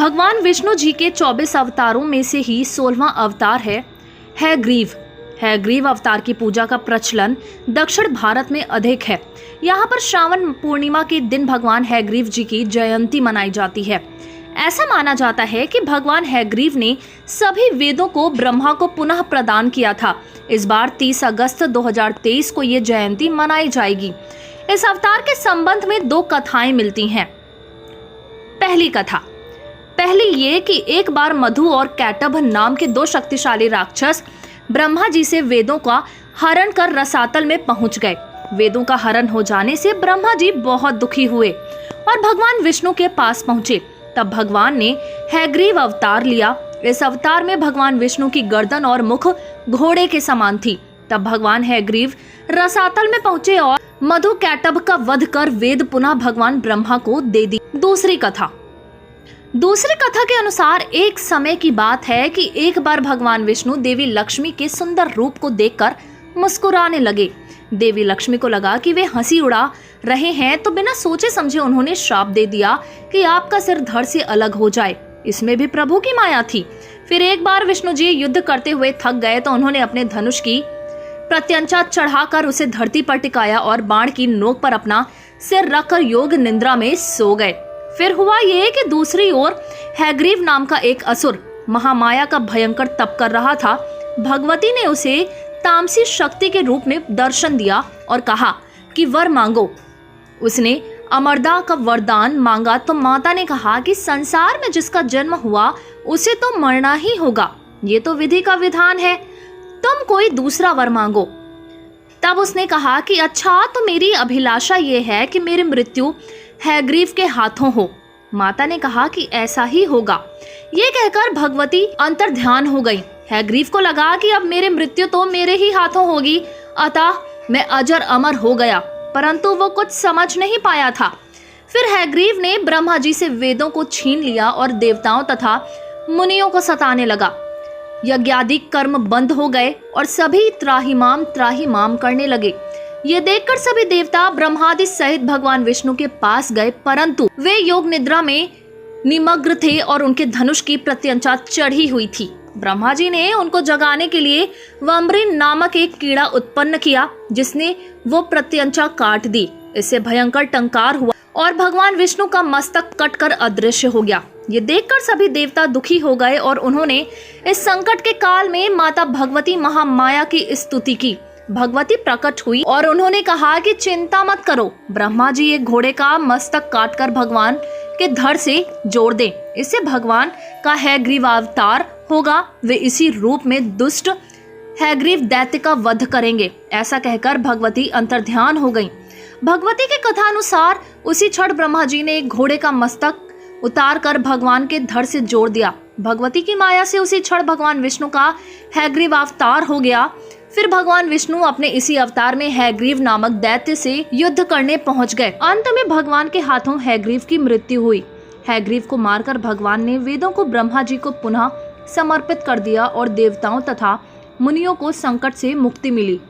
भगवान विष्णु जी के 24 अवतारों में से ही 16वां अवतार है हयग्रीव। हयग्रीव अवतार की पूजा का प्रचलन दक्षिण भारत में अधिक है। यहाँ पर श्रावण पूर्णिमा के दिन भगवान हयग्रीव जी की जयंती मनाई जाती है। ऐसा माना जाता है कि भगवान हयग्रीव ने सभी वेदों को ब्रह्मा को पुनः प्रदान किया था। इस बार 30 अगस्त 2023 को ये जयंती मनाई जाएगी। इस अवतार के संबंध में दो कथाएं मिलती हैं। पहली कथा, पहली ये कि एक बार मधु और कैटभ नाम के दो शक्तिशाली राक्षस ब्रह्मा जी से वेदों का हरण कर रसातल में पहुंच गए। वेदों का हरण हो जाने से ब्रह्मा जी बहुत दुखी हुए और भगवान विष्णु के पास पहुंचे। तब भगवान ने हयग्रीव अवतार लिया। इस अवतार में भगवान विष्णु की गर्दन और मुख घोड़े के समान थी। तब भगवान हयग्रीव रसातल में पहुंचे और मधु कैटभ का वध कर वेद पुनः भगवान ब्रह्मा को दे दी। दूसरी कथा के अनुसार एक समय की बात है कि एक बार भगवान विष्णु देवी लक्ष्मी के सुंदर रूप को देखकर मुस्कुराने लगे। देवी लक्ष्मी को लगा कि वे हंसी उड़ा रहे हैं, तो बिना सोचे समझे उन्होंने श्राप दे दिया कि आपका सिर धड़ से अलग हो जाए। इसमें भी प्रभु की माया थी। फिर एक बार विष्णु जी युद्ध करते हुए थक गए तो उन्होंने अपने धनुष की प्रत्यंचा चढ़ाकर उसे धरती पर टिकाया और बाण की नोक पर अपना सिर रखकर योग निद्रा में सो गए। फिर हुआ ये कि दूसरी ओर हयग्रीव नाम का एक असुर महामाया का भयंकर तप कर रहा था। भगवती ने उसे तामसी शक्ति के रूप में दर्शन दिया और कहा कि वर मांगो। उसने अमरदा का वरदान मांगा तो माता ने कहा कि संसार में जिसका जन्म हुआ उसे तो मरना ही होगा, ये तो विधि का विधान है, तुम कोई दूसरा वर मांगो। तब उसने कहा कि अच्छा, तो मेरी अभिलाषा ये है कि मेरी मृत्यु हयग्रीव के हाथों हो। माता ने कहा कि ऐसा ही होगा। ये कहकर भगवती अंतर्ध्यान हो गई। हयग्रीव को लगा कि अब मेरी मृत्यु तो मेरे ही हाथों होगी, अतः मैं अजर अमर हो गया, परंतु वो कुछ समझ नहीं पाया था। फिर हयग्रीव ने ब्रह्मा जी से वेदों को छीन लिया और देवताओं तथा मुनियों को सताने लगा। यज्ञादि कर्म बंद हो गए और सभी त्राहिमाम करने लगे। ये देखकर सभी देवता ब्रह्मादि सहित भगवान विष्णु के पास गए, परंतु वे योग निद्रा में निमग्न थे और उनके धनुष की प्रत्यंचा चढ़ी हुई थी। ब्रह्मा जी ने उनको जगाने के लिए वम्रिन नामक एक कीड़ा उत्पन्न किया, जिसने वो प्रत्यंचा काट दी। इससे भयंकर टंकार हुआ और भगवान विष्णु का मस्तक कटकर अदृश्य हो गया। ये देखकर सभी देवता दुखी हो गए और उन्होंने इस संकट के काल में माता भगवती महामाया की स्तुति की। भगवती प्रकट हुई और उन्होंने कहा कि चिंता मत करो, ब्रह्मा जी एक घोड़े का मस्तक काटकर भगवान के धड़ से जोड़ दें, इससे भगवान का हयग्रीव अवतार होगा। वे इसी रूप में दुष्ट हयग्रीव दैत्य का वध करेंगे। ऐसा कहकर भगवती अंतर्ध्यान हो गईं। भगवती के कथानुसार उसी क्षण ब्रह्मा जी ने एक घोड़े का मस्तक उतार कर भगवान के धड़ से जोड़ दिया। भगवती की माया से उसी क्षण भगवान विष्णु का हयग्रीव अवतार हो गया। फिर भगवान विष्णु अपने इसी अवतार में हयग्रीव नामक दैत्य से युद्ध करने पहुंच गए। अंत में भगवान के हाथों हयग्रीव की मृत्यु हुई। हयग्रीव को मारकर भगवान ने वेदों को ब्रह्मा जी को पुनः समर्पित कर दिया और देवताओं तथा मुनियों को संकट से मुक्ति मिली।